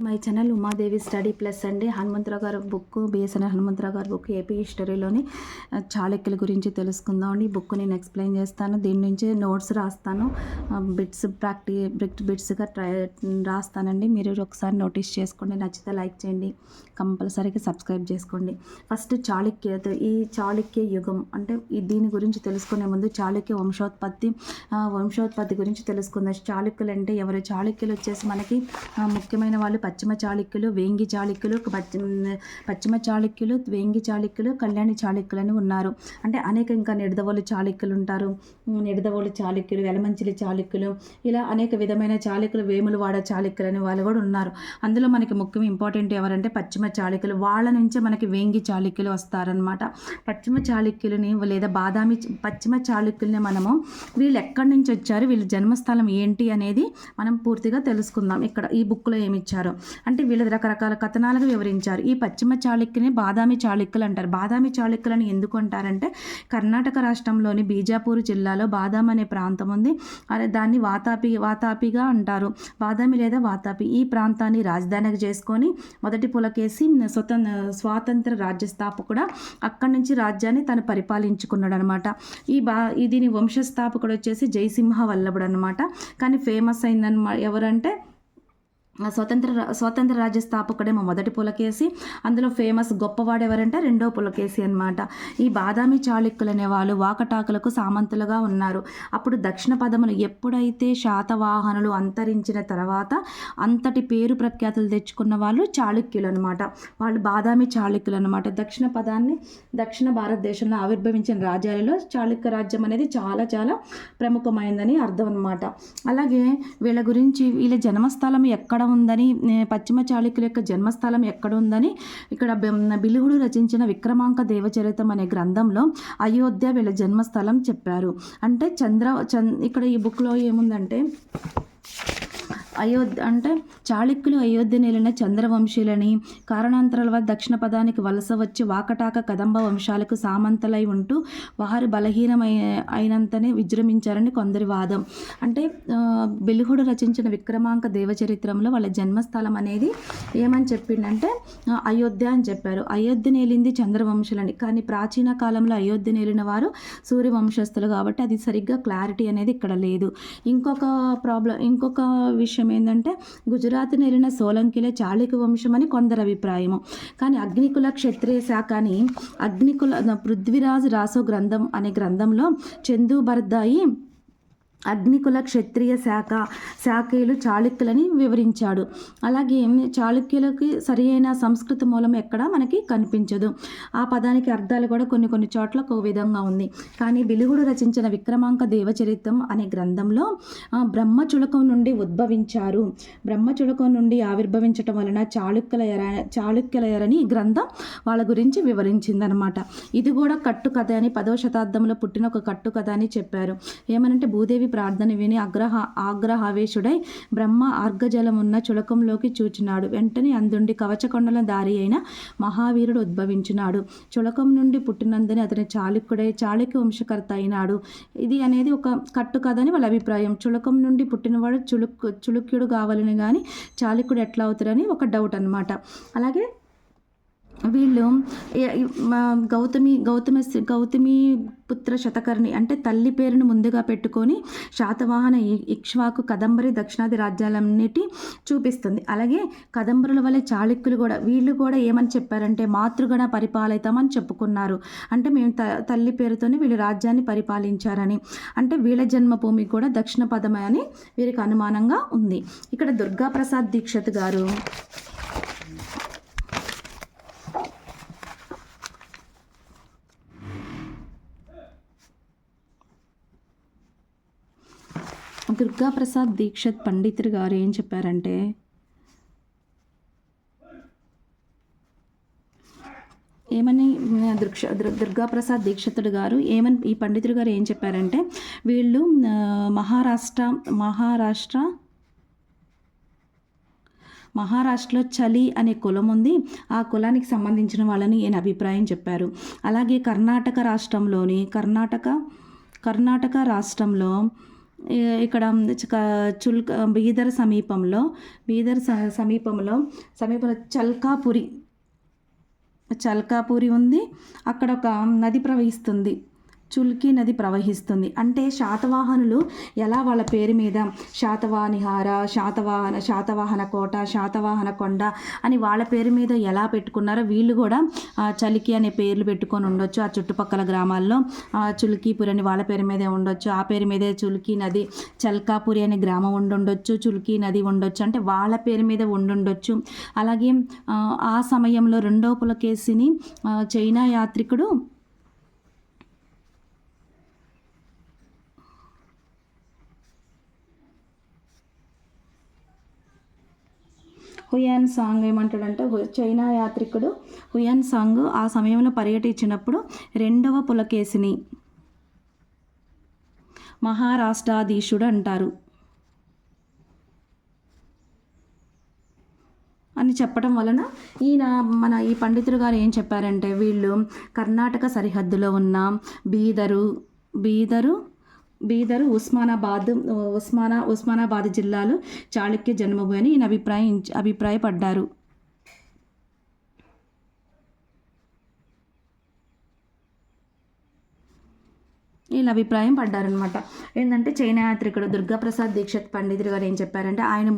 To my channel Umadevi study plus అండి. హనుమంతరావు గారి book, BSNL Hanumantharao గారి బుక్ ఏపీ హిస్టరీలోని చాళుక్యుల గురించి తెలుసుకుందాం అండి. ఈ బుక్ నేను ఎక్స్ప్లెయిన్ చేస్తాను. దీని నుంచి నోట్స్ రాస్తాను, బిట్స్గా రాస్తానండి. మీరు ఒకసారి నోటీస్ చేసుకోండి, నచ్చితే లైక్ చేయండి, కంపల్సరీగా సబ్స్క్రైబ్ చేసుకోండి. ఫస్ట్ ఈ చాళుక్య యుగం అంటే దీని గురించి తెలుసుకునే ముందు చాళుక్య వంశోత్పత్తి గురించి తెలుసుకుందాం. చాళుక్యులు అంటే ఎవరు? చాళుక్యులు వచ్చేసి మనకి ముఖ్యమైన వాళ్ళు పశ్చిమ చాళుక్యులు, వేంగి చాళుక్యులు, పశ్చిమ చాళుక్యులు, వేంగి చాళుక్యులు, కళ్యాణి చాళుక్యులు అని ఉన్నారు. అంటే అనేక ఇంకా నిడదవోలు చాళుక్యులు ఉంటారు. నిడదవోలు చాళుక్యులు, వెలమంచిలి చాళుక్యులు, ఇలా అనేక విధమైన చాళుక్యులు, వేములవాడ చాళుక్యులు అని వాళ్ళు కూడా ఉన్నారు. అందులో మనకి ముఖ్యం ఇంపార్టెంట్ ఎవరంటే పశ్చిమ చాళుక్యులు. వాళ్ళ నుంచే మనకి వేంగి చాళుక్యులు వస్తారనమాట. పశ్చిమ చాళుక్యులని లేదా పశ్చిమ చాళుక్యులని మనము వీళ్ళు ఎక్కడి నుంచి వచ్చారు, వీళ్ళ జన్మస్థలం ఏంటి అనేది మనం పూర్తిగా తెలుసుకుందాం. ఇక్కడ ఈ బుక్లో ఏమి ఇచ్చారు అంటే వీళ్ళ రకరకాల కథనాలుగా వివరించారు. ఈ పశ్చిమ చాళుక్యుని బాదామి చాళుక్యులు అంటారు. బాదామి చాళుక్యులని ఎందుకు అంటారంటే కర్ణాటక రాష్ట్రంలోని బీజాపూర్ జిల్లాలో బాదాం అనే ప్రాంతం ఉంది. దాన్ని వాతాపిగా అంటారు. బాదామి లేదా వాతాపి ఈ ప్రాంతాన్ని రాజధానిగా చేసుకొని మొదటి పులకేసి స్వాతంత్ర రాజ్య స్థాపకుడు అక్కడి నుంచి రాజ్యాన్ని తను పరిపాలించుకున్నాడు అనమాట. దీని వంశస్థాపకుడు వచ్చేసి జయసింహ వల్లభుడు అనమాట. కానీ ఫేమస్ అయిందన్నమాట ఎవరంటే స్వతంత్ర రాజ్య స్థాపకుడేమో మొదటి పులకేసి, అందులో ఫేమస్ గొప్పవాడు ఎవరంటే రెండో పులకేసి అనమాట. ఈ బాదామి చాళుక్యులు అనేవాళ్ళు వాకటాకులకు సామంతులుగా ఉన్నారు. అప్పుడు దక్షిణ పదములు ఎప్పుడైతే శాతవాహనులు అంతరించిన తర్వాత అంతటి పేరు ప్రఖ్యాతులు తెచ్చుకున్న వాళ్ళు చాళుక్యులు అనమాట. వాళ్ళు బాదామి చాళుక్యులు అనమాట. దక్షిణ భారతదేశంలో ఆవిర్భవించిన రాజ్యాలలో చాళుక్య రాజ్యం అనేది చాలా చాలా ప్రముఖమైందని అర్థం అనమాట. అలాగే వీళ్ళ జన్మస్థలం ఎక్కడ ఉందని, పశ్చిమ చాళుక్యుల యొక్క జన్మస్థలం ఎక్కడ ఉందని ఇక్కడ బిలుగుడు రచించిన విక్రమాంక దేవచరితం అనే గ్రంథంలో అయోధ్య వీళ్ళ జన్మస్థలం చెప్పారు. అంటే ఇక్కడ ఈ బుక్లో ఏముందంటే చాళుక్యులు అయోధ్య నేలిన చంద్రవంశీయులని, కారణాంతరాల వల్ల దక్షిణ పదానికి వలస వచ్చి వాకటాక కదంబ వంశాలకు సామంతలై ఉంటూ వారు అయినంతనే విజృంభించారని కొందరి వాదం. అంటే బిలుగుడు రచించిన విక్రమాంక దేవచరిత్రంలో వాళ్ళ జన్మస్థలం అనేది ఏమని చెప్పిండంటే అయోధ్య అని చెప్పారు. అయోధ్య నేలింది చంద్రవంశులని, కానీ ప్రాచీన కాలంలో అయోధ్య నేలిన వారు సూర్యవంశస్థులు కాబట్టి అది సరిగ్గా క్లారిటీ అనేది ఇక్కడ లేదు. ఇంకొక విషయం ఏంటంటే గుజరాత్ నేలిన సోలంకిలే చాళుక్య వంశం అని కొందరు అభిప్రాయము. కానీ అగ్నికుల క్షత్రియ శాఖ అని పృథ్వీరాజ్ రాసో గ్రంథం అనే గ్రంథంలో చందు బర్దాయి అగ్నికుల క్షత్రియ శాఖలు చాళుక్యులని వివరించాడు. అలాగే చాళుక్యులకి సరి అయిన సంస్కృత మూలం ఎక్కడ మనకి కనిపించదు. ఆ పదానికి అర్థాలు కూడా కొన్ని చోట్ల ఒక విధంగా ఉంది. కానీ బిలుగుడు రచించిన విక్రమాంక దేవచరితం అనే గ్రంథంలో బ్రహ్మచుళకం నుండి ఉద్భవించారు, బ్రహ్మచుళకం నుండి ఆవిర్భవించటం వలన చాళుక్యులయరని ఈ గ్రంథం వాళ్ళ గురించి వివరించిందనమాట. ఇది కూడా కట్టుకథ అని 10వ శతాబ్దంలో పుట్టిన ఒక కట్టుకథ అని చెప్పారు. ఏమనంటే భూదేవి ప్రార్థన విని ఆగ్రహావేశుడై బ్రహ్మ ఆర్గజలమున్న చుళకంలోకి చూచినాడు. వెంటనే అందుండి కవచకొండల దారి అయిన మహావీరుడు ఉద్భవించినాడు. చుళకం నుండి పుట్టినందుని అతని చాళుక్య వంశకర్త అయినాడు. ఇది అనేది ఒక కట్టుకథని వాళ్ళ అభిప్రాయం. చుళకం నుండి పుట్టినవాడు చుళుక్యుడు కావాలని కానీ చాళుక్యుడు ఎట్లా అవుతారని ఒక డౌట్ అనమాట. అలాగే వీళ్ళు గౌతమి పుత్ర శతకర్ణి అంటే తల్లి పేరును ముందుగా పెట్టుకొని శాతవాహన ఇక్ష్వాకు కదంబరి దక్షిణాది రాజ్యాలన్నిటి చూపిస్తుంది. అలాగే కదంబరుల వల్ల చాళుక్యులు కూడా వీళ్ళు కూడా ఏమని చెప్పారంటే మాతృగణ పరిపాలితమని చెప్పుకున్నారు. అంటే మేము తల్లి పేరుతోనే వీళ్ళు రాజ్యాన్ని పరిపాలించారని. అంటే వీళ్ళ జన్మభూమి కూడా దక్షిణ పదమే అని వీరికి అనుమానంగా ఉంది. ఇక్కడ దుర్గాప్రసాద్ దీక్షిత్ గారు దుర్గాప్రసాద్ దీక్షిత్ పండితుడు గారు ఏం చెప్పారంటే దుర్గాప్రసాద్ దీక్షితుడు గారు ఈ పండితుడు గారు ఏం చెప్పారంటే వీళ్ళు మహారాష్ట్రలో చలి అనే కులం ఉంది. ఆ కులానికి సంబంధించిన వాళ్ళని ఈయన అభిప్రాయం చెప్పారు. అలాగే కర్ణాటక రాష్ట్రంలో ఇక్కడ బీదర్ సమీపంలో సమీపంలో చల్కాపురి ఉంది. అక్కడ ఒక నది ప్రవహిస్తుంది, చుల్కీ నది ప్రవహిస్తుంది. అంటే శాతవాహనులు ఎలా వాళ్ళ పేరు మీద శాతవానిహార, శాతవాహన కోట, శాతవాహన కొండ అని వాళ్ళ పేరు మీద ఎలా పెట్టుకున్నారో వీళ్ళు కూడా చలికి అనే పేర్లు పెట్టుకొని ఉండొచ్చు. ఆ చుట్టుపక్కల గ్రామాల్లో చుల్కీపురి అని వాళ్ళ పేరు మీదే ఉండొచ్చు. ఆ పేరు మీదే చుల్కీ నది, చల్కాపురి అనే గ్రామం ఉండుండొచ్చు, చుల్కీ నది ఉండొచ్చు. అంటే వాళ్ళ పేరు మీద ఉండుండొచ్చు. అలాగే ఆ సమయంలో రెండో పులకేశిని చైనా యాత్రికుడు హుయాన్ సాంగ్ ఏమంటాడంటే, చైనా యాత్రికుడు హుయాన్ సాంగ్ ఆ సమయంలో పర్యటించినప్పుడు రెండవ పులకేశిని మహారాష్ట్రాధీశుడు అంటారు అని చెప్పడం వలన ఈ పండితుడు గారు ఏం చెప్పారంటే, వీళ్ళు కర్ణాటక సరిహద్దులో ఉన్న బీదరు ఉస్మానాబాద్ జిల్లాలో చాళుక్య జన్మభూమి అని ఈయన అభిప్రాయపడ్డారు. వీళ్ళ అభిప్రాయం పడ్డారనమాట. ఏంటంటే చైనా యాత్రికుడు దుర్గాప్రసాద్ దీక్షిత్ పండితుడు గారు ఏం చెప్పారంటే, ఆయన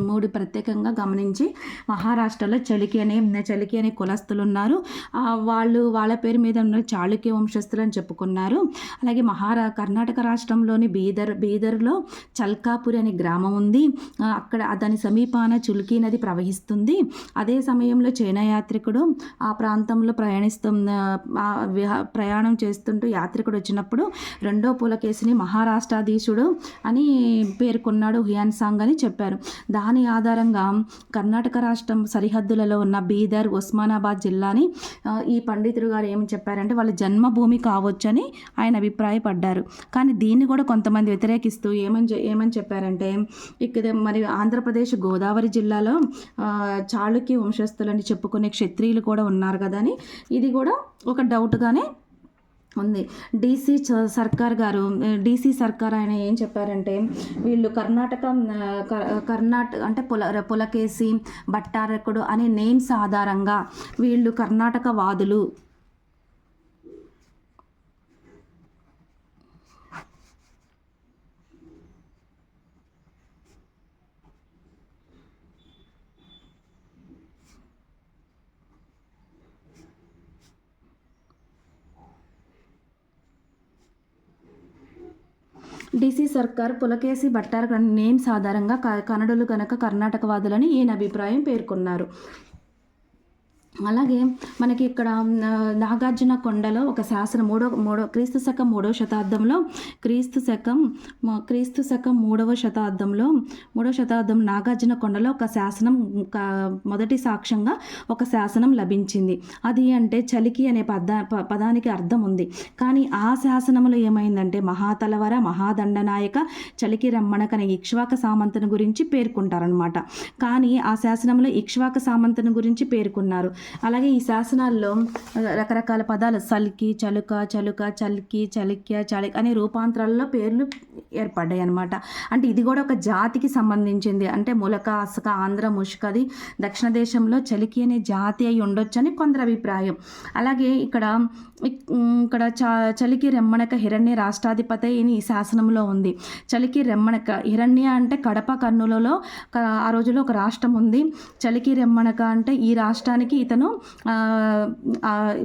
మూడు ప్రత్యేకంగా గమనించి మహారాష్ట్రలో చలికి అనే కులస్తులు ఉన్నారు, వాళ్ళ పేరు మీద ఉన్న చాళుక్య వంశస్థులు అని చెప్పుకున్నారు. అలాగే కర్ణాటక రాష్ట్రంలోని బీదర్లో చల్కాపురి అనే గ్రామం ఉంది. అక్కడ దాని సమీపాన చుల్కీ నది ప్రవహిస్తుంది. అదే సమయంలో చైనా యాత్రికుడు ఆ ప్రాంతంలో ప్రయాణం చేస్తుంటూ యాత్రికుడు వచ్చినప్పుడు రెండో పులకేశిని మహారాష్ట్రాధీశుడు అని పేర్కొన్నాడు హుయాన్ సాంగ్ అని చెప్పారు. దాని ఆధారంగా కర్ణాటక రాష్ట్రం సరిహద్దులలో ఉన్న బీదర్, ఉస్మానాబాద్ జిల్లాని ఈ పండితుడు గారు ఏమి చెప్పారంటే వాళ్ళ జన్మభూమి కావచ్చని ఆయన అభిప్రాయపడ్డారు. కానీ దీన్ని కూడా కొంతమంది వ్యతిరేకిస్తూ ఏమని చెప్పారంటే, ఇక్కడ మరి ఆంధ్రప్రదేశ్ గోదావరి జిల్లాలో చాళుక్య వంశస్థులని చెప్పుకునే క్షత్రియులు కూడా ఉన్నారు కదా అని ఇది కూడా ఒక డౌట్గానే ఉంది. డీసీ సర్కార్ ఆయన ఏం చెప్పారంటే, వీళ్ళు కర్ణాటక అంటే పులకేశి, భట్టారకుడు అనే నేమ్స్ ఆధారంగా వీళ్ళు కర్ణాటక వాదులు డీసీ సర్కార్ పులకేశి, భట్టారక నేమ్స్ ఆధారంగా కన్నడులు గనక కర్ణాటకవాదులని ఈయన అభిప్రాయం పేర్కొన్నారు. అలాగే మనకి ఇక్కడ నాగార్జున కొండలో ఒక శాసనం క్రీస్తు శకం 3వ శతాబ్దంలో క్రీస్తు శకం 3వ శతాబ్దం నాగార్జున కొండలో ఒక శాసనం మొదటి సాక్ష్యంగా ఒక శాసనం లభించింది. అది అంటే చలికి అనే పదానికి అర్థం ఉంది. కానీ ఆ శాసనంలో ఏమైందంటే మహాతలవర, మహాదండనాయక, చలికి రమ్మణక అనే ఇక్ష్వాక సామంతుని గురించి పేర్కొంటారనమాట. కానీ ఆ శాసనంలో ఇక్ష్వాక సామంతుని గురించి పేర్కొన్నారు. అలాగే ఈ శాసనాల్లో రకరకాల పదాలు సల్కి, చలుక, చల్కి, చలిక్య, అనే రూపాంతరాల్లో పేర్లు ఏర్పడ్డాయి అన్నమాట. అంటే ఇది కూడా ఒక జాతికి సంబంధించింది. అంటే ములక, అసక, ఆంధ్ర, ముష్కది దక్షిణ దేశంలో చలికి అనే జాతి అయి ఉండొచ్చని కొందరు అభిప్రాయం. అలాగే ఇక్కడ చలికి రెమ్మణక హిరణ్య రాష్ట్రాధిపతి ఈ శాసనంలో ఉంది. చలికి రెమ్మణక హిరణ్య అంటే కడప, కర్నూలులో ఆ రోజులో ఒక రాష్ట్రం ఉంది. చలికి రెమ్మణక అంటే ఈ రాష్ట్రానికి ఇతను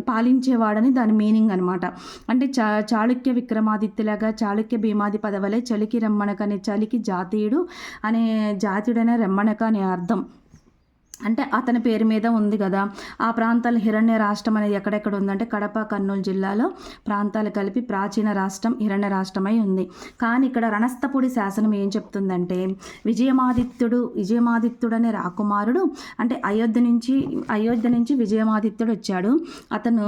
పాలించేవాడని దాని మీనింగ్ అనమాట. అంటే చాళుక్య విక్రమాదిత్యలాగా చాళుక్య భీమాది పదవలే చలికి రెమ్మణక అనే చలికి జాతీయుడైన రెమ్మణక అనే అర్థం. అంటే అతని పేరు మీద ఉంది కదా. ఆ ప్రాంతాలు హిరణ్య రాష్ట్రం అనేది ఎక్కడెక్కడ ఉందంటే కడప, కర్నూలు జిల్లాలో ప్రాంతాలు కలిపి ప్రాచీన రాష్ట్రం హిరణ్య రాష్ట్రమై ఉంది. కానీ ఇక్కడ రణస్థపుడి శాసనం ఏం చెప్తుందంటే, విజయమాదిత్యుడు అనే రాకుమారుడు అంటే అయోధ్య నుంచి విజయమాదిత్యుడు వచ్చాడు. అతను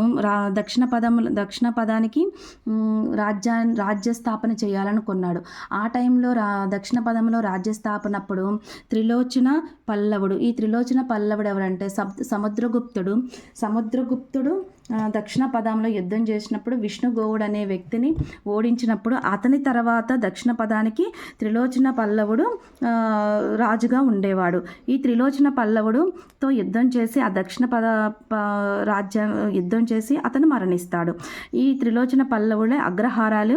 దక్షిణ పదానికి రాజ్యస్థాపన చేయాలనుకున్నాడు. ఆ టైంలో దక్షిణ పదంలో రాజ్యస్థాపనప్పుడు త్రిలోచన పల్లవుడు, ఈ త్రిలోచన పల్లవుడు ఎవరంటే సముద్రగుప్తుడు దక్షిణ పదంలో యుద్ధం చేసినప్పుడు విష్ణుగోవుడు అనే వ్యక్తిని ఓడించినప్పుడు అతని తర్వాత దక్షిణ పదానికి త్రిలోచన పల్లవుడు రాజుగా ఉండేవాడు. ఈ త్రిలోచన పల్లవుడుతో యుద్ధం చేసి ఆ దక్షిణ పద రాజ్యం యుద్ధం చేసి అతను మరణిస్తాడు. ఈ త్రిలోచన పల్లవులే అగ్రహారాలు,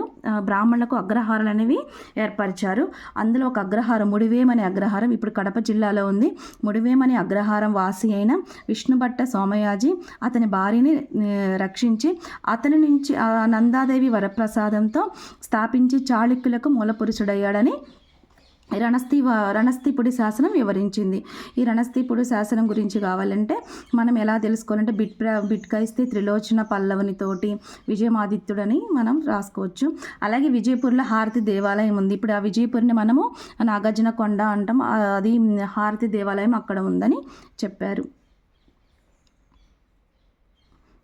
బ్రాహ్మణులకు అగ్రహారాలు అనేవి ఏర్పరిచారు. అందులో ఒక అగ్రహారం ముడివేమనే అగ్రహారం ఇప్పుడు కడప జిల్లాలో ఉంది. ముడివేమనే అగ్రహారం వాసి అయిన విష్ణుభట్ట సోమయాజి అతని భార్యని రక్షించి అతని నుంచి నందాదేవి వరప్రసాదంతో స్థాపించి చాళుక్యులకు మూలపురుషుడయ్యాడని రణస్థిపుడి శాసనం వివరించింది. ఈ రణస్థిపుడి శాసనం గురించి కావాలంటే మనం ఎలా తెలుసుకోవాలంటే బిట్కాయిస్తే త్రిలోచన పల్లవునితోటి విజయమాదిత్యుడని మనం రాసుకోవచ్చు. అలాగే విజయపూర్లో హారతి దేవాలయం ఉంది. ఇప్పుడు ఆ విజయపూర్ని మనము నాగార్జున కొండ అంటాం. అది హారతి దేవాలయం అక్కడ ఉందని చెప్పారు.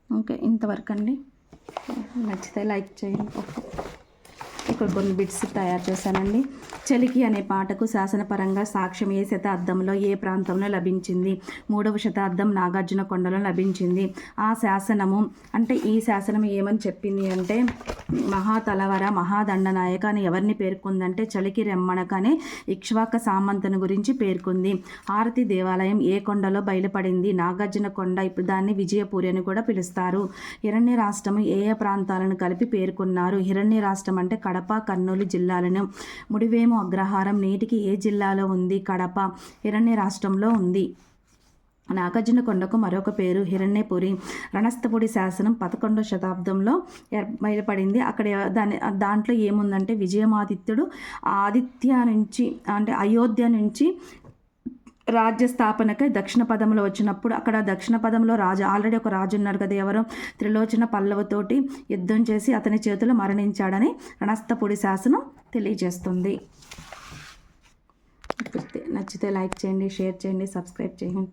ఓకే, ఇంతవరకు అండి. నచ్చితే లైక్ చేయండి. ఓకే, ఇక్కడ కొన్ని బిట్స్ తయారు చేశానండి. చలికి అనే పాటకు శాసనపరంగా సాక్ష్యం ఏ శతాబ్దంలో ఏ ప్రాంతంలో లభించింది? 3వ శతాబ్దం నాగార్జున కొండలో లభించింది. ఆ శాసనము అంటే ఈ శాసనం ఏమని చెప్పింది అంటే మహాతలవర మహాదండనాయక అని ఎవరిని పేర్కొందంటే చలికి రెమ్మణక అనే ఇక్ష్వాక సామంతను గురించి పేర్కొంది. హారతి దేవాలయం ఏ కొండలో బయలుపడింది? నాగార్జున కొండ. ఇప్పుడు దాన్ని విజయపూరి అని కూడా పిలుస్తారు. హిరణ్య రాష్ట్రం ఏ ప్రాంతాలను కలిపి పేర్కొన్నారు? హిరణ్య రాష్ట్రం అంటే కడప, కర్నూలు జిల్లాలను. ముడివేము అగ్రహారం నేటికి ఏ జిల్లాలో ఉంది? కడప, హిరణ్య రాష్ట్రంలో ఉంది. నాగార్జున కొండకు మరొక పేరు హిరణ్యపురి. రణస్థపుడి శాసనం 11వ శతాబ్దంలో బయలుపడింది. అక్కడ దాంట్లో ఏముందంటే విజయమాదిత్యుడు ఆదిత్య నుంచి అంటే అయోధ్య నుంచి రాజ్య స్థాపనకై దక్షిణ పదంలో వచ్చినప్పుడు అక్కడ దక్షిణ పదంలో రాజు ఆల్రెడీ ఒక రాజు ఉన్నాడు కదా, ఎవరు? త్రిలోచన పల్లవుతోటి యుద్ధం చేసి అతని చేతిలో మరణించాడని రణస్థపుడి శాసనం తెలియజేస్తుంది. నచ్చితే లైక్ చేయండి, షేర్ చేయండి, సబ్స్క్రైబ్ చేయండి.